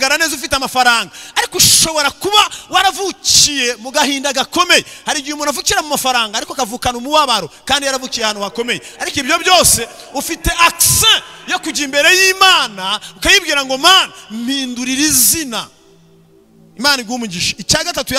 ugaragara neza ufite amafaranga, ariko ushobora kuba waravukiye mu gahinda gakomeye. Hari igihe umuntu avukira mu mafaranga ariko akavukana umubabaro kandi yaravukiye ahantu hakomeye. Ariko ibyo byose ufite accent yo kujya imbere y'Imana ukayibwira ngo Mana mpindurira izina. Imana iguha umugisha. Icya gatatu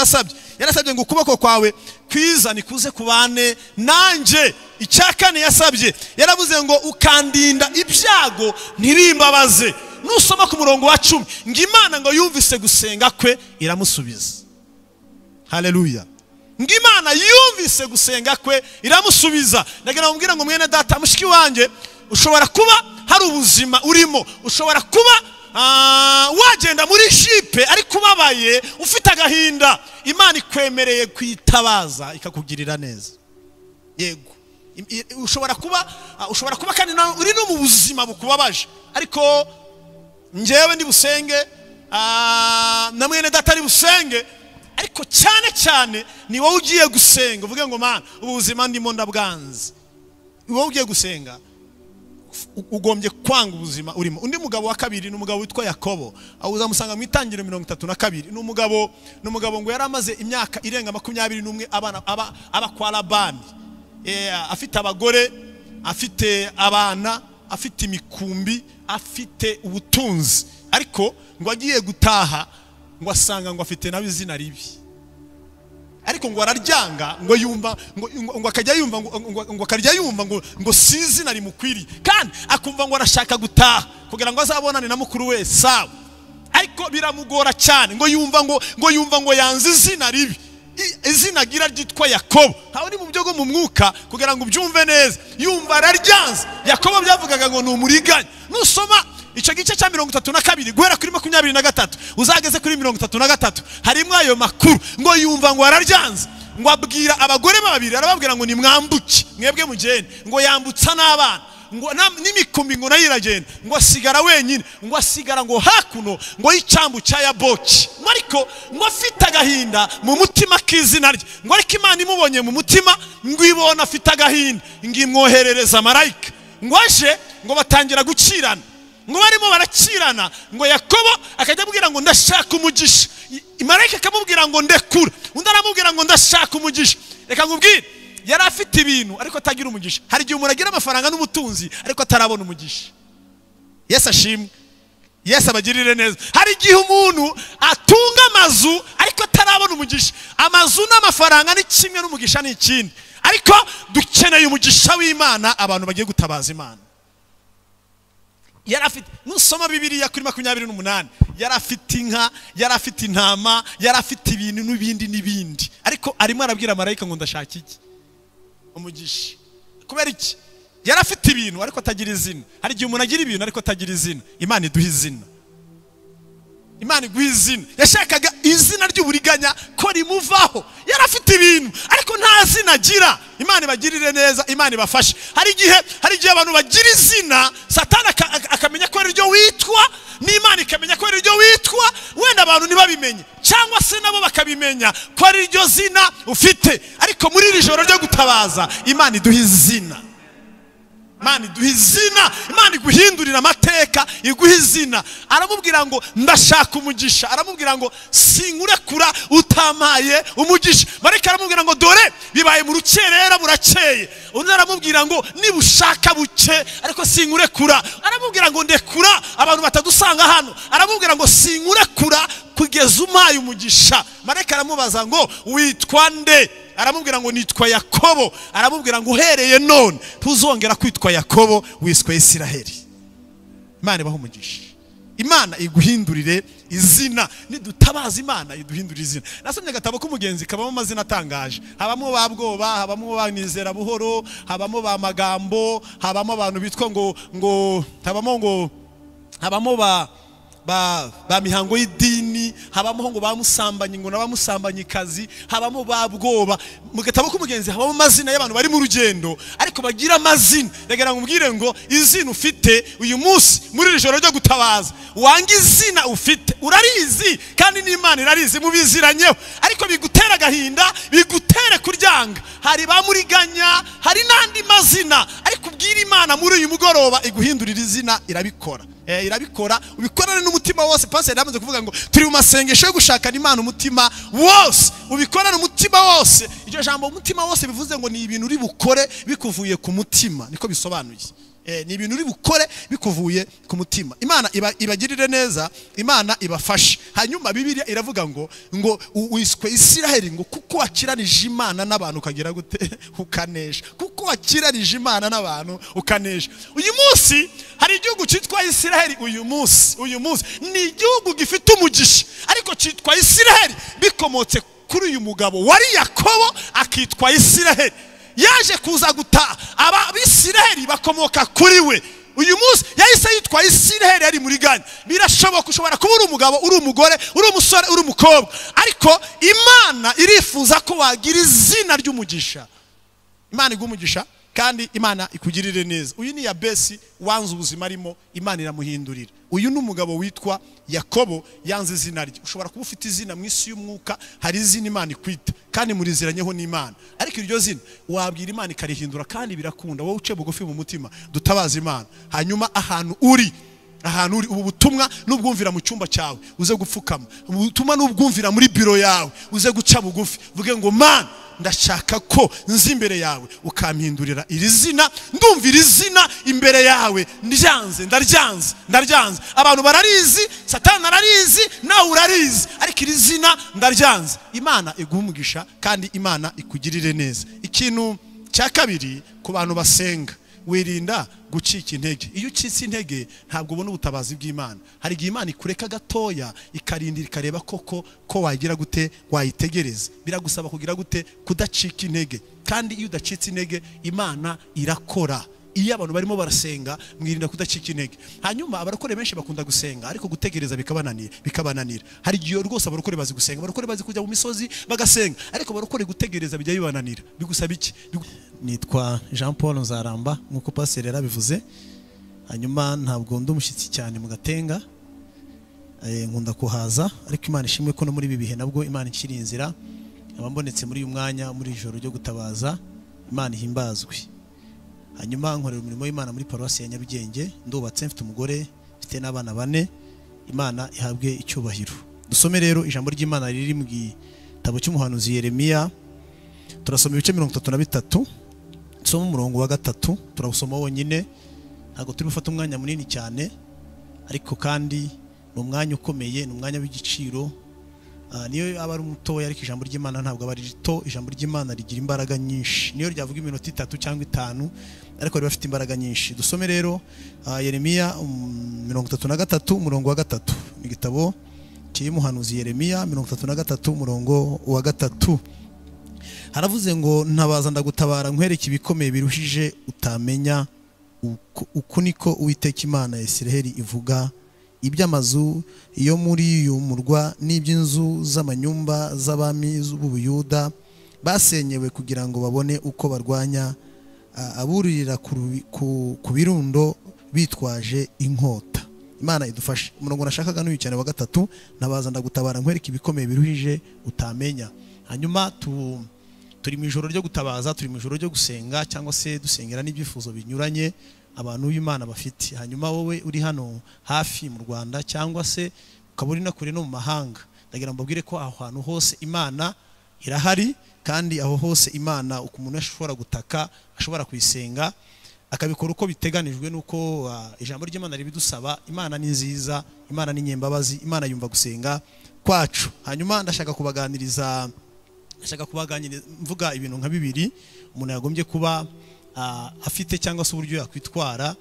yarasabye ngo ukuboko kwawe kwiza nikuze kubane nanje. Icya kane yasabye yaravuze ngo ukandinda ibyago ntibimbabaze. Nusoma ku murongo wa 10 ngo Imana ngo yumvise gusenga kwe iramusubiza. Haleluya. Ngo Imana yumvise gusenga kwe iramusubiza. Ndagira ngo ngo mwene data mushiki wanje, ushobora kuba hari ubuzima urimo, ushobora kuba wagenda muri shipe ariko ubabaye ufite agahinda, Imana ikwemereye kwitabaza ikakugirira neza. Yego, ushobora kuba kandi uri no mu buzima bukubabaje, ariko njyewe ndi busenge na mwene data ari busenge, ariko cyane cyane ni wowe ugiye gusenga uvuge ngo Mana ubuzima ndimo ndabwanze. Wowe ugiye gusenga ugombye kwanga ubuzima urimo. Undi mugabo wa kabiri ni umugabo witwa Yakobo, uzamusanga mu Itangiriro 32. Ni umugabo ngo yari amaze imyaka irenga 21 aba kwa Labani, afite abagore, afite abana, afite imikumbi, afite ubutunzi, ariko ngo agiye gutaha ngo asanga ngo afite nawe izina ribi. Ariko ngo araryanga ngo yumva ngo akajya yumva ngo akarya yumva ngo sizina rimukwiriye, kandi akumva ngo arashaka gutaha kugira ngo azabonane na mukuru we Sawa. Ariko biramugora cyane ngo yumva ngo yanze izina ribi, izina gira ryitwa Yakobo. Hawo ni mu byo go mu mwuka kugira ngo ubyumve neza, yumva araryanze. Yakobo byavugaga ngo ni umuriganya. Nusoma icyo gice cya 32 guhera kuri 23 uzageze kuri 33 harimo ayo makuru ngo yumva ngo araryanze, ngo abwira abagore babiri, arababwira ngo nimwambuke mwebwe mugende, ngo yambutsa n'abana, ngo n'imikumbi ngo nayiragenda, ngo asigara wenyine, ngo asigara ngo hakuno ngo y'icambu cya Yaboki. Mariko ngo afite agahinda mu mutima k'izina rye, ngo ariko Imana imubonye mu mutima ngo ibona afite agahinda, ngo imwoherereza marayika, ngo aje ngo batangira gukirana. Ngo barimo barakirana, ngo Yakobo akajya abwira ngo ndashaka umugisha, marayika akamubwira ngo ndekura, undi aramubwira ngo ndashaka umugisha. Reka ngubwire, yari afite ibintu ariko atagira umugisha. Hari igihe umuntu agira amafaranga n'ubutunzi ariko atarabona umugisha. Yesu ashimwe, Yesu abagirire neza. Hari igihe umuntu atunga amazu ariko atarabona umugisha. Amazu n'amafaranga ni kimwe, n'umugisha ni ikindi, ariko dukeneye umugisha w'Imana, abantu bagiye gutabaza Imana. Yari afite, nusoma Bibiliya kuri 28, yari afite inka, yari afite intama, yari afite ibintu n'ibindi, ariko arimo arabwira marayika ngo ndashaka iki? Umugisha. Kubera iki? Yari afite ibintu ariko atagira izina. Hari igihe umuntu agira ibintu ariko atagira izina. Imana iduha izina. Imana iguha izina. Yashakaga izina ry'uburiganya ko rimuvaho. Yari afite ibintu ariko nta zina agira. Imana ibagirire neza, Imana ibafashe. Hari igihe abantu bagira izina, Satani akamenya ko ari ryo witwa, n'Imana ikamenya ko ari ryo witwa, wenda abantu ntibabimenye, cyangwa se nabo bakabimenya ko ari ryo zina ufite. Ariko muri iri joro ryo gutabaza, Imana iduha izina. Imana iduha izina, Imana iguhindurira amateka, iguha izina. Aramubwira ngo ndashaka umugisha, aramubwira ngo sinkurekura utamaye umugisha. Marayika aramubwira ngo dore bibaye mu rukerera burakeye. Undi aramubwira ngo nibushaka buke ariko sinkurekura. Aramubwira ngo ndekura abantu batadusanga hano. Aramubwira ngo sinkurekura kugeza umaye umugisha. Marayika aramubaza ngo witwa nde? Aramubwira ngo nitwa Yakobo. Aramubwira ngo uhereye none tuzongera kwitwa Yakobo, wiswe Isiraheli. Imana ibaho umugisha. Imana iguhindurire izina, nidutabaza Imana iduhindurire izina. Nasomye agatabo k'umugenzi kabamo amazina atangaje. Habamo ba Bwoba, habamo ba Nizera Buhoro, habamo ba Magambo, habamo abantu bitwa ngo habamo ba mihango y'idini, habamo ngo bamusambanye ngo nabamusambanyikazi, habamo ba Bwoba. Mu gatabo k'umugenzi habamo amazina y'abantu bari mu rugendo ariko bagira amazina. Rega ngubwire ngo izina ufite uyu munsi muri iri joro ryo gutabaza, wanga izina ufite urarizi kandi n'Imana irarizi, mubiziranyeho, ariko bigutera agahinda, bigutere kuryanga. Hari bamuriganya, hari nandi mazina, ariko ubwira Imana muri uyu mugoroba iguhindurira izina, irabikora. irabikora, ubikorane n'umutima wose. Pastor yamaze kuvuga ngo turi mu masengesho yo gushakana Imana umutima wose, ubikorane umutima wose. Iryo jambo umutima wose bivuze ngo ni ibintu uri bukore bikuvuye ku mutima, niko bisobanuye. Ni ibintu uri bukore bikuvuye ku mutima. Imana ibagirire neza, Imana ibafashe. Hanyuma Bibiliya iravuga ngo wiswe Isiraheli ngo kuko wakiranije Imana n'abantu ukagira gute ukanesha, kuko wakiranije Imana n'abantu ukanesha. Uyu munsi hari igihugu cyitwa Isiraheli. Uyu munsi ni igihugu gifite umugisha, ariko cyitwa Isiraheli bikomotse kuri uyu mugabo wari Yakobo akitwa Isiraheli. Yaje kuza guta Abisiraheli bakomoka kuri we. Uyu munsi yahise yitwa Isiraheli ari muri Ganya. Birashoboka ushobora kuba uri umugabo, uri umugore, uri umusore, uri umukobwa, ariko Imana irifuza ko wagira izina ry'umugisha. Imana igumugisha kandi Imana ikugirire neza. Uyu ni Yabesi wanze ubuzima arimo, Imana iramuhindurira. Uyu ni umugabo witwa Yakobo yanze izina rye. Ushobora kuba ufite izina mu isi y'umwuka, hari izina Imana ikwita kandi muriziranyeho n'Imana, ariko iryo zina wabwira Imana ikarihindura kandi birakunda. Wowe uce bugufi mu mutima, dutabaza Imana. Hanyuma ahantu uri ubu butumwa n'ubwumvira mu cyumba cyawe uze gupfukama, ubutumwa n'ubwumvira muri biro yawe uze guca bugufi, vuge ngo Mana ndashaka ko nzi imbere yawe ukampindurira iri zina. Ndumva iri zina imbere yawe, ndaryanze. Abantu bararizi, Satani ararizi, nawe urarizi, ariko iri zina ndaryanze. Imana iguhumugisha kandi Imana ikugirire neza. Ikintu cya kabiri ku bantu basenga, wirinda gucika intege. Iyo ucitse intege ntabwo ubona ubutabazi bw'Imana. Hari igihe Imana ikureka gatoya ikarindira ikareba koko ko wagira gute wayitegereza. Biragusaba kugira gute kudacika intege, kandi iyo udacitse intege Imana irakora. Iyo abantu barimo barasenga mwirinda kudacika intege. Hanyuma abarokore benshi bakunda gusenga ariko gutegereza bikabananira. Hari igihe rwose abarokore bazi gusenga, abarokore bazi kujya mu misozi bagasenga, ariko abarokore gutegereza bijya bibananira. Bigusaba iki? Nitwa Jean Paul Nzaramba nkuko pastor yarabivuze. Hanyuma ntabwo ndumushyitsi cyane mu Gatenga, nkunda kuhaza, ariko Imana ishimwe ko no muri ibi bihe nabwo Imana ikiri inzira. Abambonetse muri uyu mwanya, muri ijoro ryo gutabaza, Imana ihimbazwe. Hanyuma nkorera umurimo w'Imana muri paruwasi ya Nyarugenge, ndubatse, mfite umugore, mfite n'abana 4. Imana ihabwe icyubahiro. Dusome rero ijambo ry'Imana riri mu gitabo cy'umuhanuzi Yeremiya. Turasoma ibice 33, dusoma umurongo wa 3, turawusoma wonyine, ntabwo turi bufate umwanya munini cyane, ariko kandi ni umwanya ukomeye, ni umwanya w'igiciro. Niyo aba ari umutoya, ariko ijambo ry'Imana ntabwo aba rito. Ijambo ry'Imana rigira imbaraga nyinshi, niyo ryavuga iminota 3 cyangwa 5, ariko riba rifite imbaraga nyinshi. Dusome rero Yeremiya 33 umurongo wa 3. Igitabo cy'umuhanuzi Yeremiya 33 umurongo wa 3. Haravuze ngo ntabaza ndagutabara nkwereke ibikomeye birushije utamenya. Uko niko Uwiteka Imana ya Isiraheli ivuga. Iby'amazu yo muri uyu murwa n'iby'inzu z'amanyumba z'abami b'Ubuyuda basenyewe kugira ngo babone uko barwanya aburira ku birundo bitwaje inkota. Imana idufashe. Umurongo nashakaga n'uyu cyane wa 3, nabaza ndagutabara nkwereke ibikomeye biruhije utamenya. Hanyuma turi mu ijoro ryo gutabaza, turi mu ijoro ryo gusenga, cyangwa se dusengera n'ibyifuzo binyuranye abantu b'Imana bafite. Hanyuma wowe uri hano hafi mu Rwanda, cyangwa se ukaba uri nakure no mu mahanga, ndagira mbabwire ko aho hantu hose Imana irahari, kandi aho hose Imana uko umuntu ashobora gutaka, ashobora kuyisenga akabikora uko biteganijwe nuko ijambo ry'Imana ribidusaba. Imana ni nziza, Imana ni nyembabazi, Imana yumva gusenga kwacu. Hanyuma ndashaka kubaganiriza mvuga ibintu nka 2 umuntu yagombye kuba afite, cyangwa se uburyo yakwitwara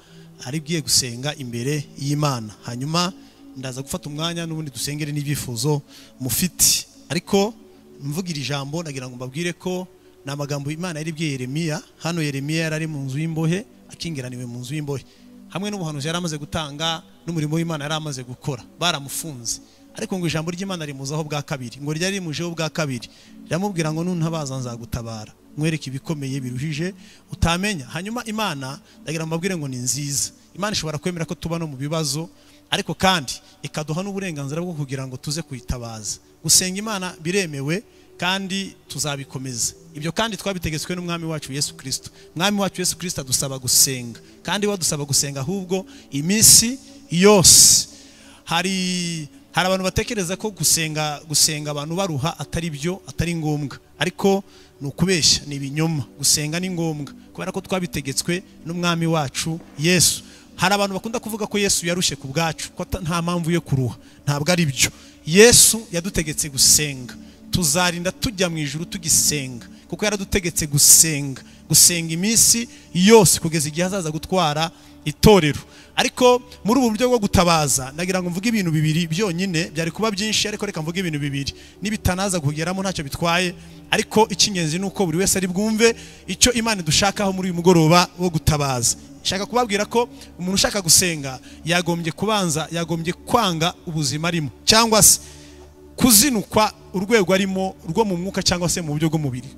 ari bwiye gusenga imbere y'Imana. Hanyuma ndaza gufata umwanya n'ubundi dusengere n'ibyifuzo mufite, ariko mvugira ijambo nagira ngo mbabwire ko n'amagambo Imana yari bwiye Yeremiya. Hano Yeremiya yari mu nzu y'imbohe, akingiraniwe mu nzu y'imbohe, hamwe n'ubuhanuzi yari amaze gutanga n'umurimo w'Imana yari amaze gukora, baramufunze. Ariko ngo ijambo ry'Imana rimuzaho bwa 2, ngo ryari rimujeho bwa 2, ryamubwira ngo nuntabaza nzagutabara nkwereke ibikomeye biruhije utamenya. Hanyuma Imana ndagira mbabwire ngo ni nziza. Imana ishobora kwemera ko tuba no mu bibazo, ariko kandi ikaduha n'uburenganzira bwo kugira ngo tuze kuyitabaza. Gusenga Imana biremewe kandi tuzabikomeza. Ibyo kandi twabitegetswe n'umwami wacu Yesu Kristo. Mwami wacu Yesu Kristo adusaba gusenga, kandi wadusaba gusenga ahubwo iminsi yose. Hari abantu batekereza ko gusenga abantu baruha atari byo, atari ngombwa, ariko ni ukubeshya, ni ibinyoma. Gusenga ni ngombwa kubera ko twabitegetswe n'umwami wacu Yesu. Hari abantu bakunda kuvuga ko Yesu yarushe ku bwacu, ko nta mpamvu yo kuruha. Ntabwo ari byo. Yesu yadutegetse gusenga. Tuzarinda tujya mu ijuru tugisenga, kuko yaradutegetse gusenga iminsi yose kugeza igihe azaza gutwara itorero. Ariko muri ubu buryo bwo gutabaza ndagira ngo mvuge ibintu bibiri byonyine, byari kuba byinshi ariko reka mvuge ibintu bibiri. Nibitanaza kugeramo ntacyo bitwaye, ariko icy'ingenzi nuko buri wese ari bwumve icyo Imana dushakaho muri uyu mugoroba wo gutabaza. Shaka kubabwira ko umuntu ushaka gusenga yagombye kwanga ubuzima arimo, cyangwa se kuzinukwa urwego arimo rwo mu mwuka cyangwa se mu buryo bw'umubiri.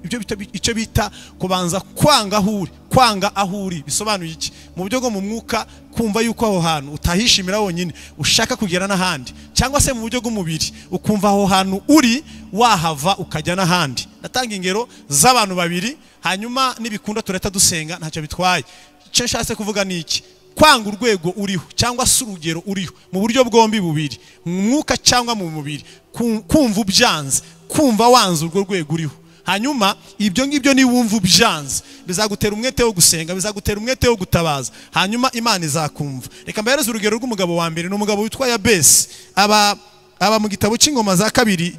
Icyo bita kubanza kwanga ahuri. Bisobanuye iki? Mu buryo bwo mu mwuka, kumva yuko aho hantu utahishimira wonyine, ushaka kugera n'ahandi, cyangwa se mu buryo bw'umubiri ukumva aho hantu uri wahava ukajya n'ahandi. Natanga ingero z'abantu babiri, hanyuma nibikunda tureta dusenga ntacyo bitwaye. Icyo nshatse kuvuga ni iki? Kwanga urwego uriho cyangwa se urugero uriho mu buryo bwombi bubiri, mu mwuka cyangwa mu mubiri, kumva ubyanze, kumva wanze urwo rwego uriho. Hanyuma ibyo ngibyo ni wumva ubyanze, bizagutera umwete wo gusenga, bizagutera umwete wo gutabaza, hanyuma Imana izakumva. Reka mbahereze urugero rw'umugabo wa mbere. Ni umugabo witwa Yabesi. Aba mu gitabo cy'ingoma za kabiri,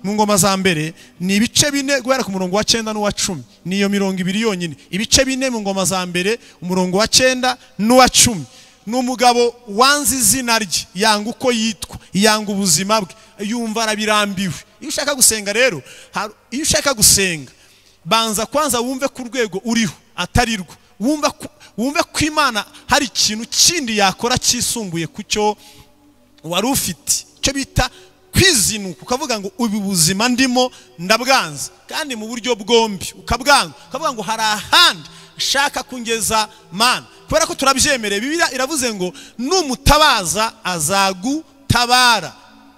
mu ngoma za mbere ni ibice 4 guhera ku murongo wa 9 n'uwa 10. Niyo 200 yonyine. Ibice 4 mu ngoma za mbere, umurongo wa 9 n'uwa 10. Ni umugabo wanze izina rye, yanga uko yitwa, yanga ubuzima bwe, yumva arabirambiwe. Iyo ushaka gusenga rero, iyo ushaka gusenga, banza kwanza wumve ku rwego uriho atari rwo. Wumve ko Imana hari ikintu kindi yakora kisumbuye kucyo wari ufite. Icyo bita kwizinuka, ukavuga ngo ubu buzima ndimo ndabwanze, kandi mu buryo bwombi ukabwanga, ukavuga ngo hari ahandi shaka kungeza Mana. Kubera ko turabyemereye, Bibiliya iravuze ngo numutabaza azagutabara.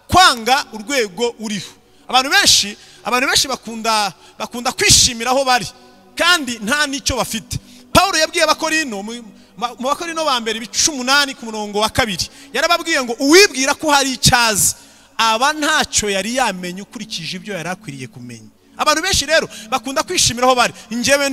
Kwanga urwego uriho. Abantu benshi bakunda kwishimira aho bari, kandi nta nicyo bafite. Paulo yabwiye abakorino mu bakorino ba mbere 18 ku murongo wa 2, yarababwiye ngo uwibwira ko hari icyazi aba ntacyo yari yamenye ukurikije ibyo yari akwiriye kumenya. Abantu benshi rero bakunda kwishimira aho bari, njyewe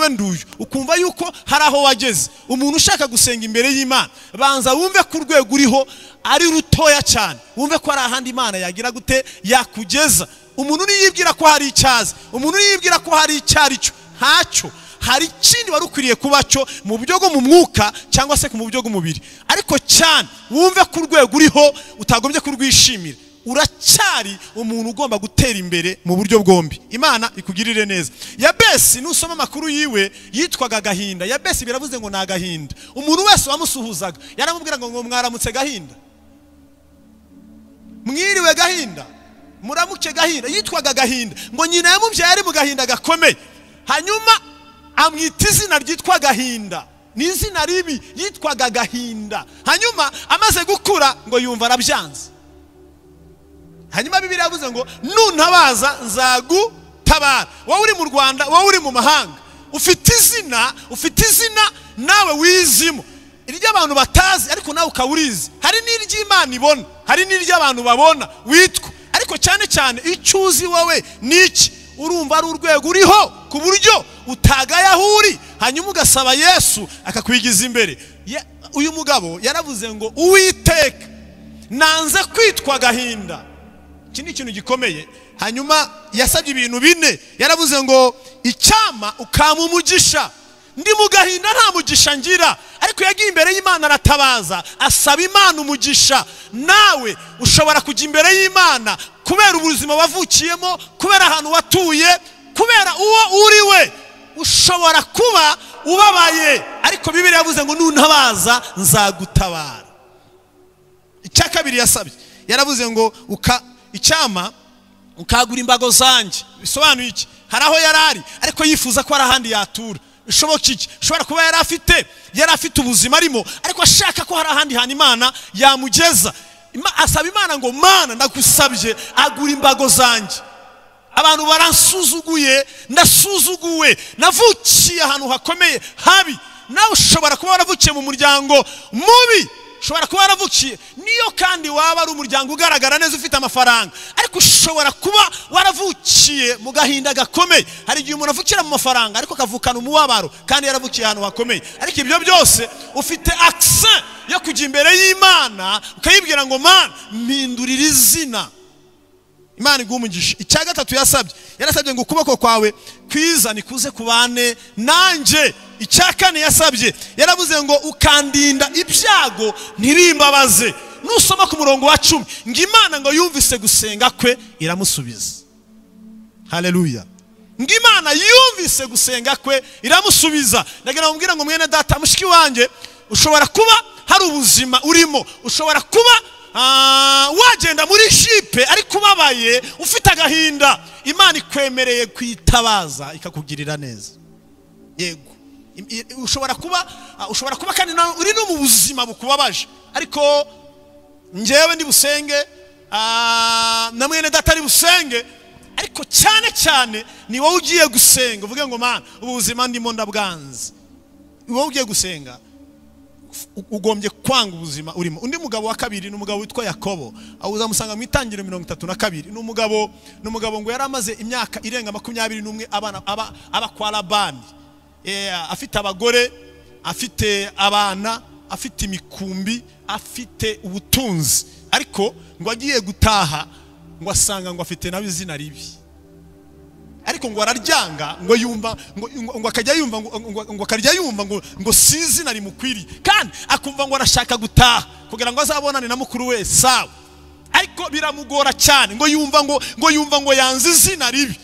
nduyu, ukumva yuko hari aho wageze. Umuntu ushaka gusenga imbere y'Imana, banza wumve ku rwego uriho ari rutoya cyane, wumve ko ari ahandi Imana yagira gute yakugeza. Umuntu niyibwira ko hari icyazi, umuntu niyibwira ko hari icyaricyo, ntacyo. Hari ikindi wari ukwiriye kuba cyo mu buryo bwo mu mwuka cyangwa se mu buryo bw'umubiri, ariko cyane wumve ku rwego uriho utagombye kurwishimira. Uracyari umuntu ugomba gutera imbere mu buryo bwombi. Imana ikugirire neza. Yabesi nusoma makuru yiwe yitwaga Gahinda. Yabesi biravuze ngo na Gahinda. Umuntu wese wamusuhuzaga yaramubwira ngo mwaramutse Gahinda, mwiriwe Gahinda, muramuke Gahinda. Yitwaga Gahinda, ngo nyina yamubyaye ari mu gahinda gakomeye, hanyuma amwita izina ryitwa Gahinda. Ni izina ribi, yitwaga Gahinda. Hanyuma amaze gukura ngo yumva arabyanze. Hanyuma Bibiliya yavuze ngo nuntabaza nzagutabara. Wowe uri mu Rwanda, wowe uri mu mahanga, ufite izina nawe wizimo, iry'abantu batazi ariko nawe ukawurizi. Hari n'iry'Imana ibona, hari n'iry'abantu babona witwa, ariko cyane cyane icyo uzi wowe niki. Urumva ari urwego uriho ku buryo utagaya aho uri, hanyuma ugasaba Yesu akakwigiza imbere. Uyu mugabo yaravuze ngo Uwiteka nanze kwitwa Gahinda. Iki ni ikintu gikomeye. Hanyuma yasabye ibintu 4. Yaravuze ngo icyama ukama umugisha. Ndi mu gahinda nta mugisha ngira, ariko yagiye imbere y'Imana aratabaza, asaba Imana umugisha. Nawe ushobora kujya imbere y'Imana kubera ubuzima wavukiyemo, kubera ahantu watuye, kubera uwo uriwe. Ushobora kuba ubabaye, ariko Bibiliya yavuze ngo nuntabaza nzagutabara. Icya kabiri yasabye, yaravuze ngo icyama ukagura imbago zanjye. Bisobanuye iki? Hari aho yarari ariko yifuza ko ari ahandi yatura. Ishoboka iki? Ushobora kuba yari afite ubuzima arimo, ariko ashaka ko hari ahandi hantu Imana yamugeza. Asaba Imana ngo Mana ndagusabye agura imbago zanjye. Abantu baransuzuguye, ndasuzuguwe, navukiye ahantu hakomeye habi. Nawe ushobora kuba waravukiye mu muryango mubi, ushobora kuba waravukiye niyo kandi waba ari umuryango ugaragara neza ufite amafaranga, ariko ushobora kuba waravukiye mu gahinda gakomeye. Hari igihe umuntu avukira mu mafaranga ariko akavukana umubabaro kandi yaravukiye ahantu hakomeye. Ariko ibyo byose ufite accent yo kujya imbere y'Imana ukayibwira ngo Mana mpindurira izina. Imana igumugisha. Icya gatatu yarasabye ngo ukuboko kwawe kwiza nikuze kubane nanje. Icya kane yasabye yaravuze ngo ukandinda ibyago ntirimbabaze. Nusoma ku murongo wa 10 ngo Imana ngo yumvise gusenga kwe iramusubiza. Haleluya. Ngo Imana yumvise gusenga kwe iramusubiza. Ndagira ngo ngo mwene data mushiki wanje, ushobora kuba hari ubuzima urimo, ushobora kuba wagenda muri shipe ariko ubabaye ufite agahinda, Imana ikwemereye kwitabaza ikakugirira neza. Yego, ushobora kuba kandi uri no mu buzima bukubabaje, ariko njyewe ndi busenge na mwene data ari busenge, ariko cyane cyane ni wowe ugiye gusenga uvuge ngo Mana ubuzima ndimo ndabwanze. Wowe ugiye gusenga ugombye kwanga ubuzima urimo. Undi mugabo wa kabiri ni umugabo witwa Yakobo, uzamusanga mu Itangiriro 32. Ni umugabo ngo yari amaze imyaka irenga 21 aba kwa Labani, afite abagore, afite abana, afite imikumbi, afite ubutunzi, ariko ngo agiye gutaha ngo asanga ngo afite nawe izina ribi, ariko ngo araryanga ngo yumva ngo akajya yumva ngo akarya yumva ngo sizina rimukwiriye, kandi akumva ngo arashaka gutaha kugira ngo azabonane na mukuru we Sawa, ariko biramugora cyane ngo yumva ngo yanze izina ribi,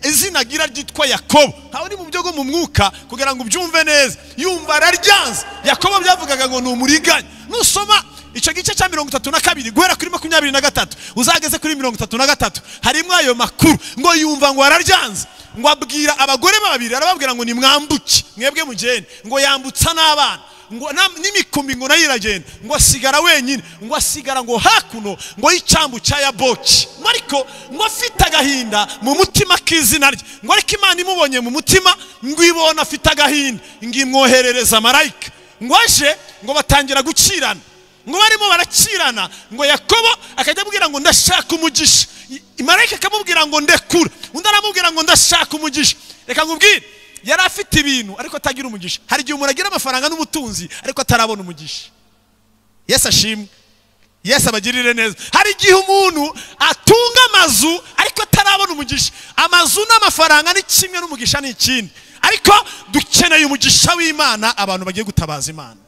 izina agira ryitwa Yakobo. Hawo ni mu byo go mu mwuka kugira ngo ubyumve neza, yumva araryanze. Yakobo byavugaga ngo ni umuriganya. Nusoma icyo gice cya 32 guhera kuri 23 uzageze kuri 33 harimo ayo makuru ngo yumva ngo araryanze, ngo abwira abagore babiri, arababwira ngo ni mwambuke mwebwe mugende, ngo yambutsa n'abana, ngo n'imikumbi ngo nayiragenda, ngo asigara wenyine, ngo asigara ngo hakuno ngo y'icambu cya Yaboki, ariko ngo afite agahinda mu mutima k'izina rye. Ngo ariko Imana imubonye mu mutima ngo ibona afite agahinda, ngo imwoherereza marayika, ngo aje ngo batangira gukirana. Ngo barimo barakirana, ngo Yakobo akajya abwira ngo ndashaka umugisha, marayika akamubwira ngo ndekura, undi aramubwira ngo ndashaka umugisha. Reka ngubwire, yari afite ibintu ariko atagira umugisha. Hari igihe umuntu agira amafaranga n'ubutunzi ariko atarabona umugisha. Yesu ashimwe, Yesu abagirire neza. Hari igihe umuntu atunga amazu ariko atarabona umugisha. Amazu n'amafaranga ni kimwe, n'umugisha ni ikindi, ariko dukeneye umugisha w'Imana, abantu bagiye gutabaza Imana.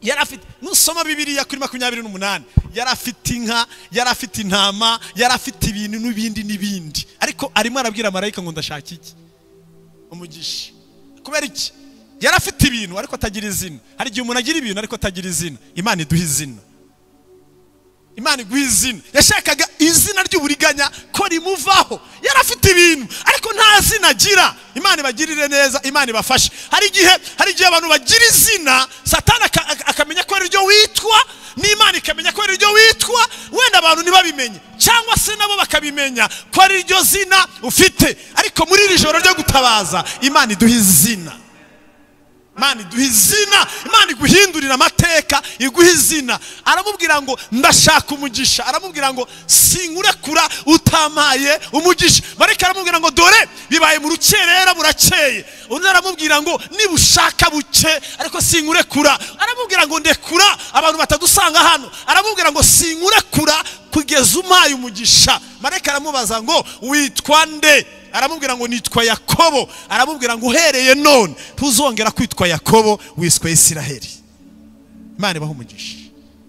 Yari afite, nusoma Bibiliya kuri 28, yari afite inka, yari afite intama, yari afite ibintu n'ibindi, ariko arimo arabwira marayika ngo ndashaka iki? Umugisha. Kubera iki? Yari afite ibintu ariko atagira izina. Hari igihe umuntu agira ibintu ariko atagira izina. Imana iduha izina. Imana iguha izina. Yashakaga izina ry'uburiganya ko rimuvaho. Yari afite ibintu ariko nta zina agira. Imana ibagirire neza, Imana ibafashe. Hari igihe abantu bagira izina, Satani akamenya ko ari ryo witwa, n'Imana ikamenya ko ari ryo witwa, wenda abantu ntibabimenye, cyangwa se nabo bakabimenya ko ari ryo zina ufite. Ariko muri iri joro ryo gutabaza, Imana iduha izina. Imana iduha izina, Imana iguhindurira amateka, iguha izina. Aramubwira ngo ndashaka umugisha, aramubwira ngo sinkurekura utamaye umugisha. Marayika aramubwira ngo dore bibaye mu rukerera burakeye. Undi aramubwira ngo nibushaka buke ariko sinkurekura. Aramubwira ngo ndekura abantu batadusanga hano. Aramubwira ngo sinkurekura kugeza umaye umugisha. Marayika aramubaza ngo witwa nde? Aramubwira ngo nitwa Yakobo. Aramubwira ngo uhereye none tuzongera kwitwa Yakobo, wiswe Isiraheli. Imana ibaho umugisha.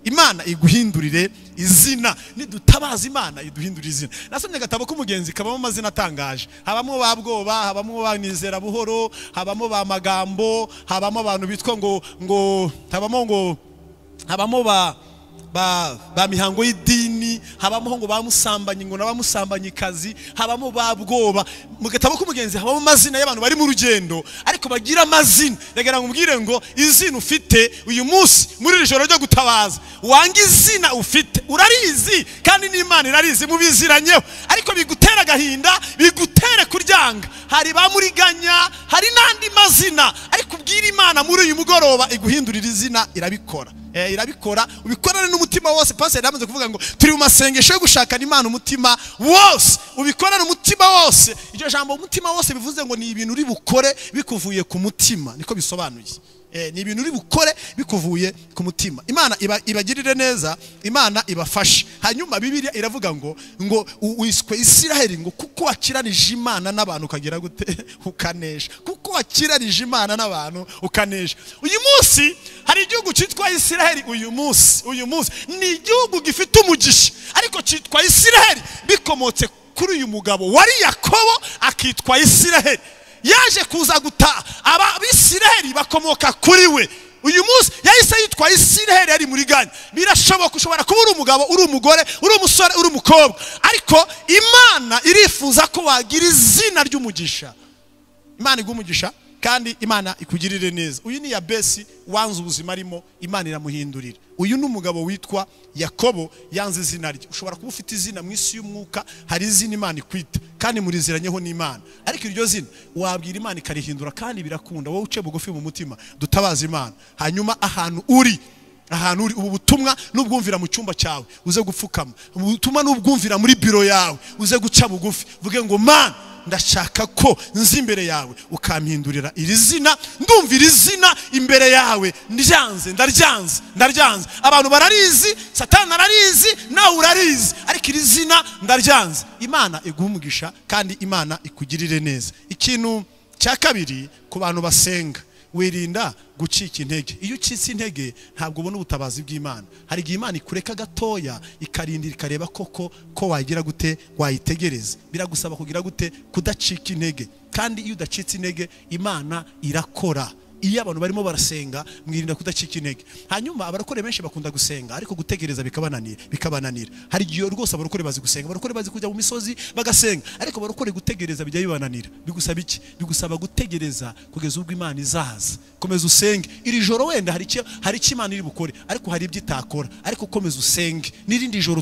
Imana iguhindurire izina. Nidutabaza Imana iduhindurire izina. Nasomye gatabo k'umugenzi kabamo amazina atangaje. Habamo ba bwoba, habamo ba nizera buhoro, habamo ba magambo, habamo abantu bitwa ngo habamo ba mihango y'idini, basambanyi, habamo ngo bamusambanyi ngo n'abamusambanyikazi, habamo babwoba. Mu gatabo k'umugenzi habamo amazina y'abantu bari mu rugendo ariko bagira amazina. Rega ngubwire ngo izina ufite uyu munsi muri iri joro ryo gutabaza, wanga izina ufite urarizi kandi n'Imana irarizi, mubiziranyeho ariko bigutera agahinda, bigutere kuryanga. Hari bamuriganya, hari n'andi mazina ariko ubwira Imana muri uyu mugoroba iguhindurira izina, irabikora. Irabikora, ubikorane n'umutima wose. Pastor yamaze kuvuga ngo turi mu masengesho yo gushakana Imana umutima wose, ubikorane umutima wose. Iryo jambo umutima wose bivuze ngo ni ibintu uri bukore bikuvuye ku mutima, niko bisobanuye. Ni ibintu uri bukore bikuvuye ku mutima. Imana ibagirire neza, Imana ibafashe. Hanyuma Bibiliya iravuga ngo wiswe Isiraheli ngo kuko wakiranije Imana n'abantu ukagira gute ukanesha, kuko wakiranije Imana n'abantu ukanesha. Uyu munsi hari igihugu cyitwa Isiraheli. Uyu munsi ni igihugu gifite umugisha ariko cyitwa Isiraheli bikomotse kuri uyu mugabo wari Yakobo akitwa Isiraheli. Yaje kuza guta Abisiraheli bakomoka kuri we. Uyu munsi yahise yitwa Isiraheli ari muri ganya. Birashoboka ushobora kuba uri umugabo, uri umugore, uri umusore, uri umukobwa, ariko Imana irifuza ko wagira izina ry'umugisha. Imana igumugisha kandi Imana ikugirire neza. Uyu ni Yabesi wanze ubuzima arimo, Imana iramuhindurira. Uyu ni umugabo witwa Yakobo yanze izina rye. Ushobora kuba ufite izina mu isi y'umwuka, hari izina Imana ikwita kandi muriziranyeho n'Imana, ariko iryo zina wabwira Imana ikarihindura kandi birakunda. Wowe uce bugufi mu mutima, dutabaza Imana. Hanyuma ahantu uri ubu butumwa n'ubwumvira mu cyumba cyawe uze gupfukama, ubutumwa n'ubwumvira muri biro yawe uze guca bugufi, vuge ngo Mana ndashaka ko nzi imbere yawe ukampindurira iri zina. Ndumvira izina imbere yawe, ndaryanze. Abantu bararizi, Satani ararizi, nawe urarizi, ariko iri zina ndaryanze. Imana iguhumugisha kandi Imana ikugirire neza. Ikintu cya kabiri ku bantu basenga, wirinda gucika intege. Iyo ucitse intege ntabwo ubona ubutabazi bw'Imana. Hari igihe Imana ikureka gatoya ikarindira ikareba koko ko wagira gute wayitegereza. Biragusaba kugira gute kudacika intege, kandi iyo udacitse intege Imana irakora. Iyo abantu barimo barasenga mwirinda kudacika intege. Hanyuma abarokore benshi bakunda gusenga ariko gutegereza bikabananira. Hari igihe rwose abarokore bazi gusenga, abarokore bazi kujya mu misozi bagasenga, ariko abarokore gutegereza bijya bibananira. Bigusaba iki? Bigusaba gutegereza kugeza ubwo Imana izaza. Komeza usenge. Iri joro wenda hari icyo Imana iri bukore, ariko hari ibyo itakora, ariko komeza usenge. N'irindi joro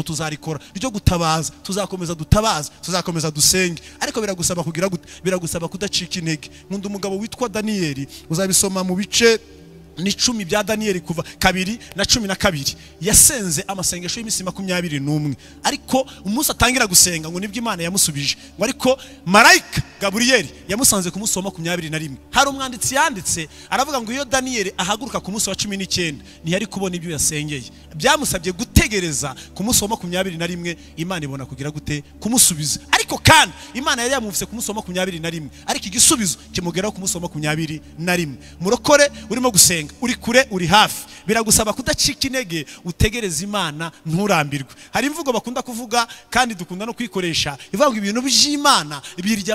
tuzarikora ryo gutabaza, tuzakomeza dutabaza, tuzakomeza dusenge, ariko biragusaba kugira gute? Biragusaba kudacika intege. Nkunda umugabo witwa Daniyeli, uzabisoma mu bice 10 bya Daniyeli kuva 2:12. Yasenze amasengesho y'imisi 21, ariko umunsi atangira gusenga ngo nibwo Imana yamusubije. Ngo ariko marayika Gaburiyeli yamusanze ku munsi wa 21. Hari umwanditsi yanditse aravuga ngo iyo Daniyeli ahaguruka ku munsi wa 19 ntiyari kubona ibyo yasengeye. Byamusabye gutegereza ku munsi wa 21 Imana ibona kugira gute kumusubiza. Ariko kandi Imana yari yamuvise ku munsi wa 21, ariko igisubizo kimugeraho ku munsi wa 21. Murokore urimo gusenga, uri kure uri hafi, biragusaba kudacika intege, utegereza Imana nturambirwe. Hari imvugo bakunda kuvuga kandi dukunda no kwikoresha, ivuga ngo ibintu by'Imana birya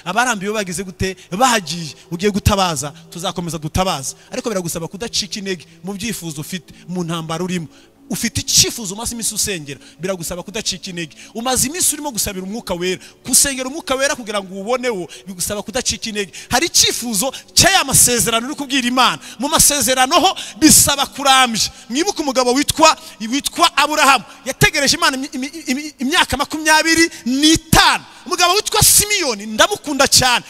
abarambiwe bagize gute bahagiye. Ugiye gutabaza, tuzakomeza dutabaza, ariko biragusaba kudacika intege mu byifuzo ufite, mu ntambara urimo. Ufite icyifuzo umaze iminsi usengera, biragusaba kudacika intege. Umaze iminsi urimo gusabira umwuka wera, kusengera umwuka wera kugira ngo ubonewo, bigusaba kudacika intege. Hari icyifuzo cy'aya masezerano uri kubwira Imana, mu masezerano ho bisaba kurambya. Mwibuka umugabo witwa Aburahamu, yategereje Imana imyaka 25. Umugabo witwa Simiyoni, ndamukunda cyane,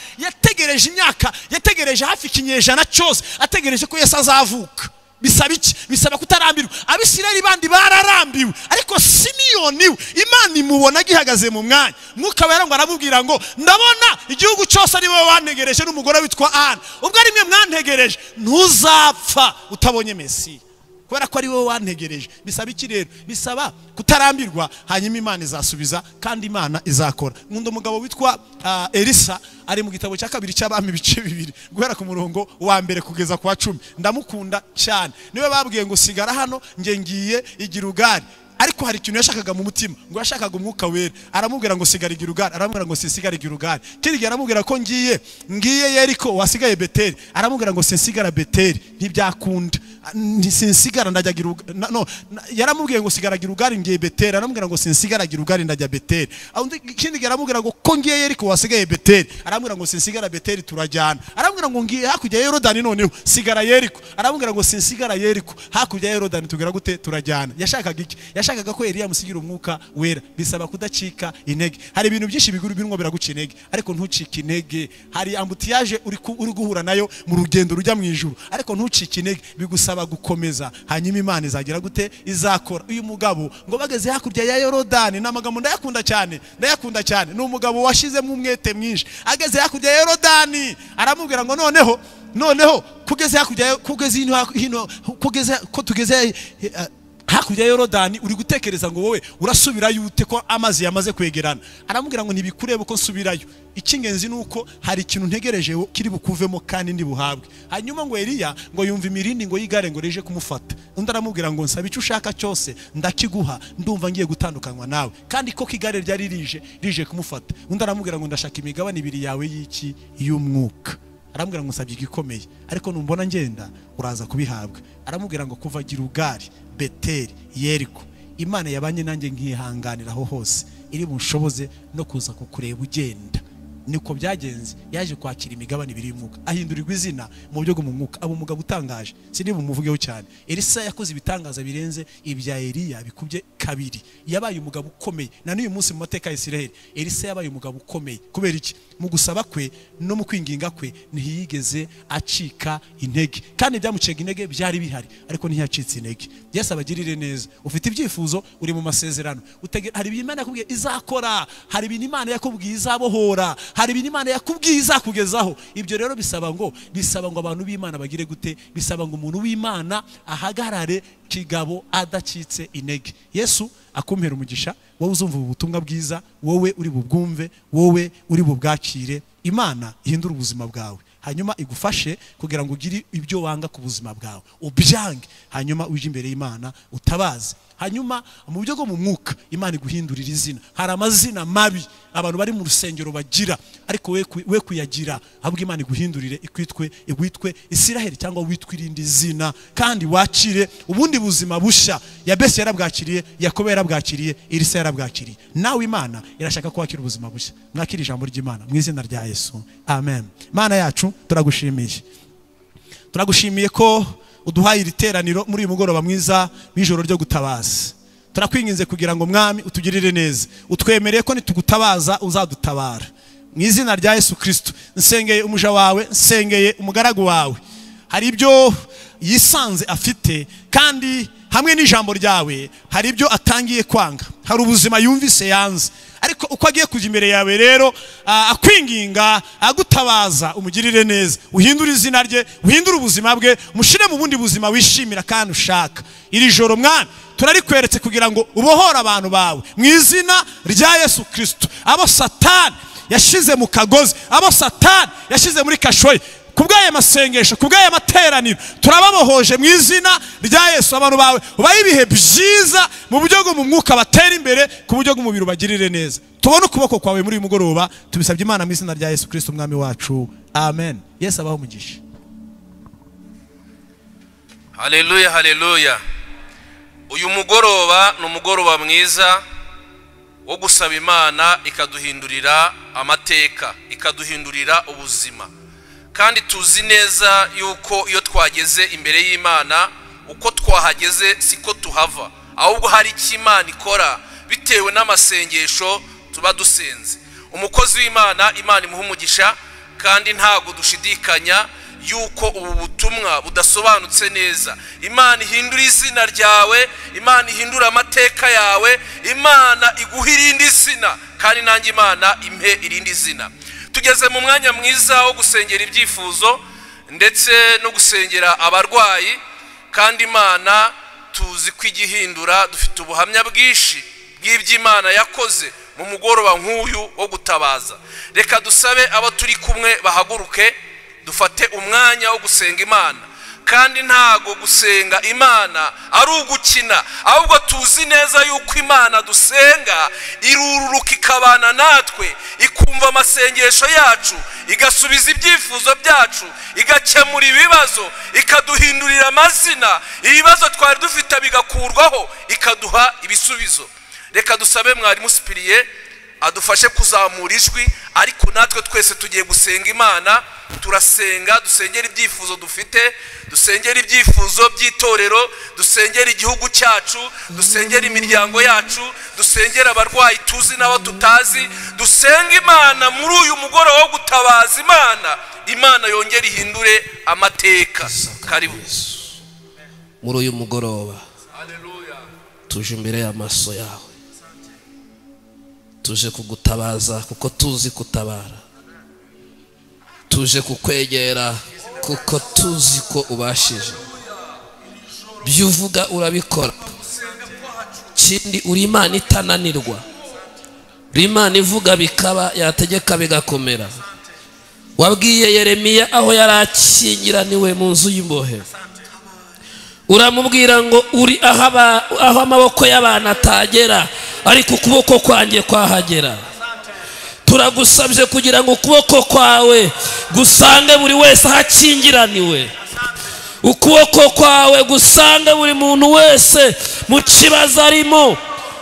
yategereje hafi ikinyejana cyose ategereje ko Yesu azavuka. Bisaba iki? Bisaba kutarambirwa. Abisirayeli bandi bararambiwe, ariko Simiyoni Imana imubona gihagaze mu mwanya. Mwuka wera ngo aramubwira ngo ndabona igihugu cyose ari wowe wantegereje n'umugore witwa Ana. Ubwo ari mwe mwantegereje, ntuzapfa utabonye Mesiya, kubera ko ari wowe wantegereje. Bisaba iki rero? Bisaba kutarambirwa, hanyuma Imana izasubiza kandi Imana izakora. Nkunda umugabo witwa Elisa, ari mu gitabo cya 2 cy'Abami bice 2 guhera ku murongo wa 1 kugeza ku wa 10. Ndamukunda cyane. Niwe babwiye ngo sigara hano ngiye Igirugari, ariko hari ikintu yashakaga mu mutima, ngo yashakaga umwuka wera. Aramubwira ngo sigara Gilugari, aramubwira ngo sinsigara Gilugari. Kindi aramubwira ko ngiye Yeriko, wasigaye Beteli, aramubwira ngo sinsigara Beteli, ntibyakunda, sinsigara ndajya Gilugari. No, yaramubwiye ngo sigara Gilugari ngiye Beteli, aramubwira ngo sinsigara Gilugari ndajya Beteli. Kindi aramubwira ngo ko ngiye Yeriko, wasigaye Beteli, aramubwira ngo sinsigara Beteli, turajyana. Aramubwira ngo ngiye hakurya ya Yorodani, noneho sigara Yeriko, aramubwira ngo sinsigara Yeriko, hakurya ya Yorodani tugera gute, turajyana. Yashakaga iki? Yashakaga ko Eliya musigira umwuka wera. Bisaba kudacika intege. Hari ibintu byinshi birimo biraguca intege, ariko ntucike intege. Hari ambutiyaje uri guhura nayo mu rugendo rujya mu ijuru, ariko ntucike intege. Bigusaba gukomeza, hanyuma Imana izagira gute, izakora. Uyu mugabo ngo bageze hakurya ya Yorodani, n'amagambo ndayakunda cyane, ni umugabo washizemo umwete mwinshi. Ageze hakurya ya Yorodani, aramubwira ngo noneho kugeze hakurya, kugeze ko tugeze hakurya ya Yorodani, uri gutekereza ngo wowe urasubirayo ute ko amazi yamaze kwegerana? Aramubwira ngo ntibikurebe ko nsubirayo, icy'ingenzi nuko hari ikintu ntegereje kiri bukuvemo kandi ndi buhabwe. Hanyuma ngo Eliya ngo yumva imirindi ngo y'igare ngo reje kumufata. Undi aramubwira ngo nsaba icyo ushaka cyose ndakiguha, ndumva ngiye gutandukanywa nawe. Kandi ko igare ryari rije kumufata. Undi aramubwira ngo ndashaka imigabane ibiri yawe y'iki, y'umwuka. Aramubwira ngo nsabye igikomeye, ariko numbona ngenda uraza kubihabwa. Aramubwira ngo kuva Gilugari, Beteli, Yeriko, Imana yabanye nanjye nkihanganira aho hose, iri bunshoboze no kuza kukureba ugenda. Niko byagenze, yaje kwakira imigabane ibiri y'umwuka, ahindurirwa izina mu buryo bw'umwuka. Abo umugabo utangaje, siniba umuvugeho cyane. Elisa yakoze ibitangaza birenze ibya Eliya bikubye kabiri. Yabaye umugabo ukomeye, na n'uyu munsi mu mateka ya Isiraheli Elisa yabaye umugabo ukomeye. Kubera iki? Mu gusaba kwe no mu kwinginga kwe ntiyigeze acika intege, kandi byamucega intege byari bihari, ariko ntiyacitse intege. Yesu abagirire neza. Ufite ibyifuzo, uri mu masezerano, hari ibintu Imana yakubwiye izakora, hari ibintu Imana yakubwiye izabohora, hari ibintu Imana yakubwiye izakugezaho. Ibyo rero bisaba ngo abantu b'Imana bagire gute, bisaba ngo umuntu w'Imana ahagarare kigabo adacitse intege. Yesu akumpera umugisha, wowe uzumva ubutumwa bwiza, wowe uri bubwumve, wowe uri bubwakire. Imana ihindura ubuzima bwawe, hanyuma igufashe kugira ngo ugire ibyo wanga ku buzima bwawe, ubyange, hanyuma uje imbere y'Imana utabaze. Hanyuma mu buryo bwo mu mwuka Imana iguhindurira izina. Hari amazina mabi abantu bari mu rusengero bagira, ariko we kuyagira, ahubwo Imana iguhindurire igwitwe Isiraheli, cyangwa witwe irindi zina, kandi wakire ubundi buzima bushya. Yabesi yarabwakiriye, Yakobo yarabwakiriye, Elisa yarabwakiriye. Nawe Imana irashaka ko wakira ubuzima bushya. Mwakira ijambo ry'Imana mu izina rya Yesu, amen. Mana yacu turagushimiye ko uduhaye iri teraniro muri uyu mugoroba mwiza w'ijoro ryo gutabaza. Turakwinginze kugira ngo Mwami utugirire neza, utwemereye ko nitugutabaza uzadutabara. Mu izina rya Yesu Kristo nsengeye umuja wawe, nsengeye umugaragu wawe. Hari ibyo yisanze afite, kandi hamwe n'ijambo ryawe hari ibyo atangiye kwanga, hari ubuzima yumvise yanze, ariko uko agiye kujya imbere yawe rero akwinginga, agutabaza, umugirire neza, uhindura izina rye, uhindura ubuzima bwe, mushire mu bundi buzima wishimira kandi ushaka. Iri joro Mwami turarikweretse kugira ngo ubohore abantu bawe mu izina rya Yesu Kristo. Abo Satani yashize mu kagozi, abo Satani yashize muri kashoye, kubwaye masengesho, kubwaye materaniro, turababohoje mu izina rya Yesu. Abantu bawe ubaye ibihe byiza mu buryo bwo mu mwuka, batera imbere ku buryo bw'umubiri, ubagirire neza. Tubone ukuboko kwawe muri uyu mugoroba, tubisabye Imana mu izina rya Yesu Kristo umwami wacu, amen. Yesu abaho umugisha. Haleluya, haleluya. Uyu mugoroba ni umugoroba mwiza wo gusaba Imana ikaduhindurira amateka, ikaduhindurira ubuzima. Kandi tuzi neza yuko iyo twageze imbere y'Imana, uko twahageze siko tuhava, ahubwo hari icyo Imana ikora bitewe n'amasengesho tuba dusenze. Umukozi w'Imana, Imana imuha umugisha, kandi ntago dushidikanya yuko ubu butumwa budasobanutse neza. Imana ihindura izina ryawe, Imana ihindura amateka yawe, Imana iguha irindi zina, kandi nanjye Imana impe irindi zina. Tugeze mu mwanya mwiza wo gusengera ibyifuzo ndetse no gusengera abarwayi, kandi Imana tuzi ko igihindura. Dufite ubuhamya bwinshi bw'iby'Imana yakoze mu mugoroba nk'uyu wo gutabaza. Reka dusabe abo turi kumwe bahaguruke, dufate umwanya wo gusenga Imana, kandi ntago gusenga Imana ari ugukina, ahubwo tuzi neza yuko Imana dusenga irururuka ikabana natwe, ikumva amasengesho yacu, igasubiza ibyifuzo byacu, igakemura ibibazo, ikaduhindurira amazina, ibibazo twari dufite bigakurwaho, ikaduha ibisubizo. Reka dusabe mwarimu Sipiriye adufashe kuzamura ijwi, ariko natwe twese tugiye gusenga Imana. Turasenga, dusengera ibyifuzo dufite, dusengera ibyifuzo by'itorero, dusengera igihugu cyacu, dusengera imiryango yacu, dusengera abarwayi tuzi n'abo tutazi. Dusenga Imana muri uyu mugoroba wo gutabaza Imana yongera ihindure amateka. Karibu muri uyu mugoroba. Haleluya. Tuje imbere y'amaso yawe, tuje kugutabaza kuko tuzi kutabara, tuje kukwegera kuko tuzi ko ubashije. Byuvuga urabikora, kindi uri Imana itananirwa, uri Imana ivuga bikaba, yategeka bigakomera. Wabwiye Yeremiya aho yarakingiraniwe mu nzu y'imbohe, uramubwira ngo uri aho amaboko y'abantu atagera, ariko ukuboko kwanjye kwahagera. Turagusabye kugira ngo ukuboko kwawe gusange buri wese ahakingiraniwe, ukuboko kwawe gusange buri muntu wese mu kibazo arimo.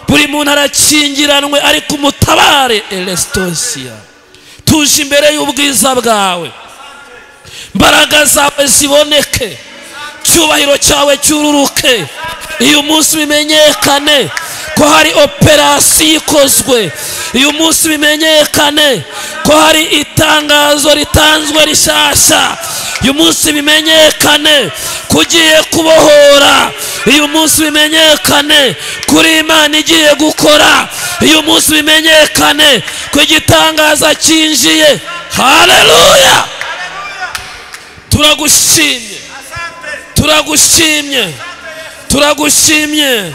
Buri muntu arakingiranwe, ariko umutabare Elestosia. Tuje imbere y'ubwiza bwawe, mbaraga zawe ziboneke, cyubahiro cyawe cyururuke. Uyu munsi bimenyekane ko hari operasiyo ikozwe, uyu munsi bimenyekane ko hari itangazo ritanzwe rishasha, uyu munsi bimenyekane kugiye kubohora, uyu munsi bimenyekane kuri Imana igiye gukora, uyu munsi bimenyekane ko igitangaza kinjiye. Haleluya. Turagushimye, turagushimye, turagushimye.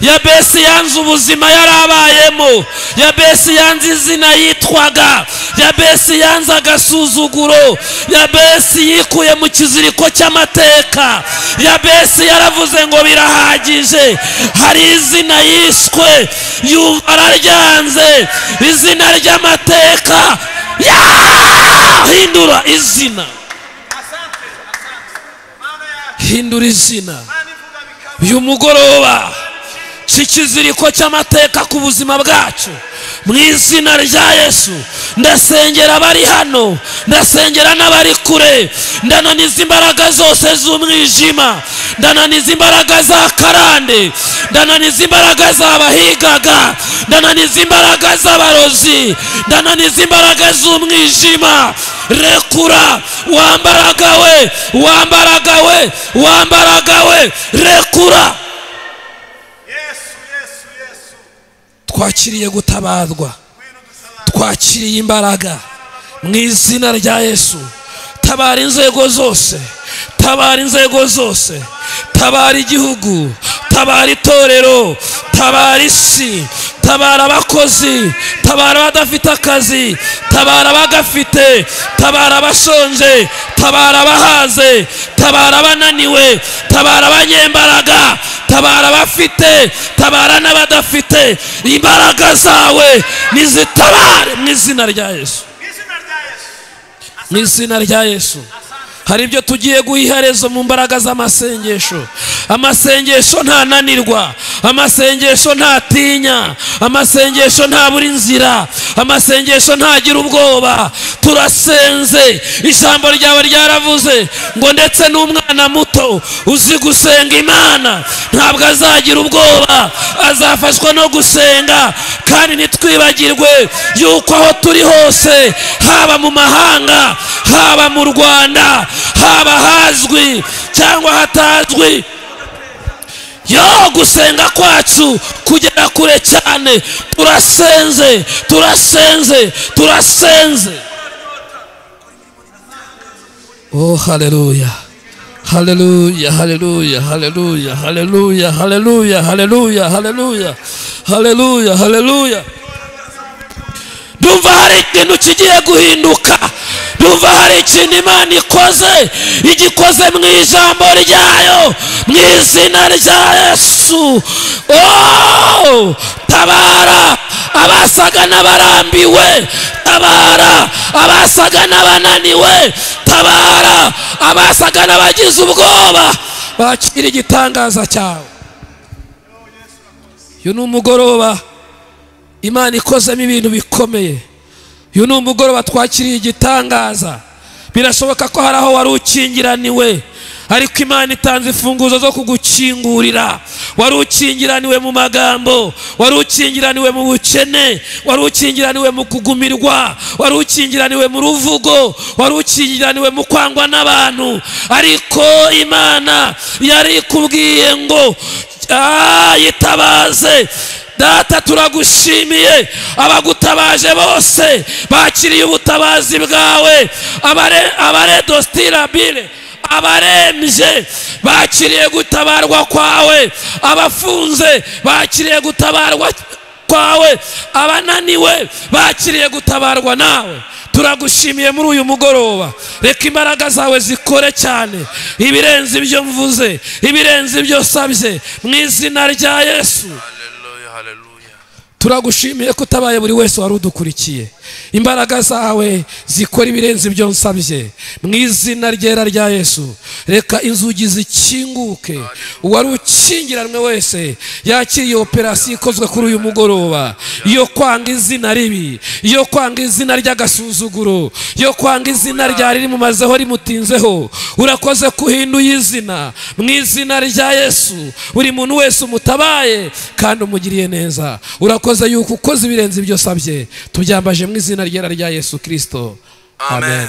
Yabesi yanze ubuzima yarabayemo, Yabesi yanze izina yitwaga, Yabesi yanze agasuzuguro, Yabesi yikuye mu kiziriko cy'amateka, Yabesi yaravuze ngo birahagije. Hari izina yiswe yumva araryanze, izina ry'amateka. Hindura izina, hindura izina. Uyu mugoroba ikiziriko cy'amateka ku buzima bwacu, mu izina rya Yesu. Ndasengera abari hano, ndasengera n'abari kure, ndananiza imbaraga zose z'umwijima, ndananiza imbaraga za karande, ndananiza imbaraga z'abahigaga, ndananiza imbaraga z'abarozi, ndananiza imbaraga z'umwijima. Rekura wambaraga we, wambaraga we, wambaraga we, rekura. Twakiriye gutabazwa, twakiriye imbaraga mu izina rya Yesu. Tabara inzego zose, tabara inzego zose, tabara igihugu, tabara itorero, tabara isi, tabara abakozi, tabara abadafite akazi, tabara abagafite, tabara abashonje, tabara abahaze, tabara abananiwe, tabara abanyembaraga, tabara abafite, tabara n'abadafite. Imbaraga zawe nizitabare mu izina rya Yesu, mu izina rya Yesu. Hari ibyo tugiye guhiherezo mu mbaraga z'amasengesho. Amasengesho ntananirwa, amasengesho ntatinya, amasengesho ntabura inzira, amasengesho ntagira ubwoba. Turasenze, ijambo ryawe ryaravuze ngo ndetse n'umwana muto uzi gusenga Imana ntabwo azagira ubwoba, azafashwa no gusenga. Kandi ntitwibagirwe yuko aho turi hose, haba mu mahanga, haba mu Rwanda, haba hazwi cyangwa hatazwi, yo gusenga kwacu kugera kure cyane. Turasenze, turasenze, turasenze. Oh, haleluya, haleluya, haleluya, haleluya, haleluya, haleluya, haleluya, haleluya, haleluya, haleluya. Ndumva hari ikintu kigiye guhinduka, ndumva hari ikintu Imana ikoze, igikoze mu ijambo ryayo, mu izina rya Yesu. Oh, tabara abasaga n'abarambiwe, tabara abasaga n'abananiwe, tabara abasaga n'abagize ubwoba, bakira igitangaza cyawe. Uyu ni umugoroba Imana ikozemo ibintu bikomeye. Uyu ni umugoroba twakiriye igitangaza. Birashoboka ko hari aho wari ukingiraniwe, ariko Imana itanze imfunguzo zo kugukingurira. Wari ukingiraniwe mu magambo, wari ukingiraniwe mu bukene, wari ukingiraniwe mu kugumirwa, wari ukingiraniwe mu ruvugo, wari ukingiraniwe mu kwangwa n'abantu, ariko Imana yari ikubwiye ngo yitabaze. Data, turagushimiye abagutabaje bose bakiriye ubutabazi bwawe. Abaredostirabile, abarembye bakiriye gutabarwa kwawe, abafunze bakiriye gutabarwa kwawe, abananiwe bakiriye gutabarwa nawe. Turagushimiye muri uyu mugoroba. Reka imbaraga zawe zikore cyane, ibirenze ibyo mvuze, ibirenze ibyo sabye, mu izina rya Yesu. Turagushimiye ko utabaye buri wese wari udukurikiye. Imbaraga zawe zikora ibirenze ibyo nsabye, mu izina ryera rya Yesu. Reka inzugi zikinguke, uwari ukingiranwe wese yakiriye operasiyo ikozwe kuri uyu mugoroba, iyo kwanga izina ribi, iyo kwanga izina ry'agasuzuguro, iyo kwanga izina ryari rimumazeho rimutinzeho. Urakoze kuhinduye izina, mu izina rya Yesu. Buri muntu wese umutabaye kandi umugiriye neza. Urakoze yuko ukoze ibirenze ibyo sabye, tubyambaje mu izina ryera rya Yesu Kristo. Amen.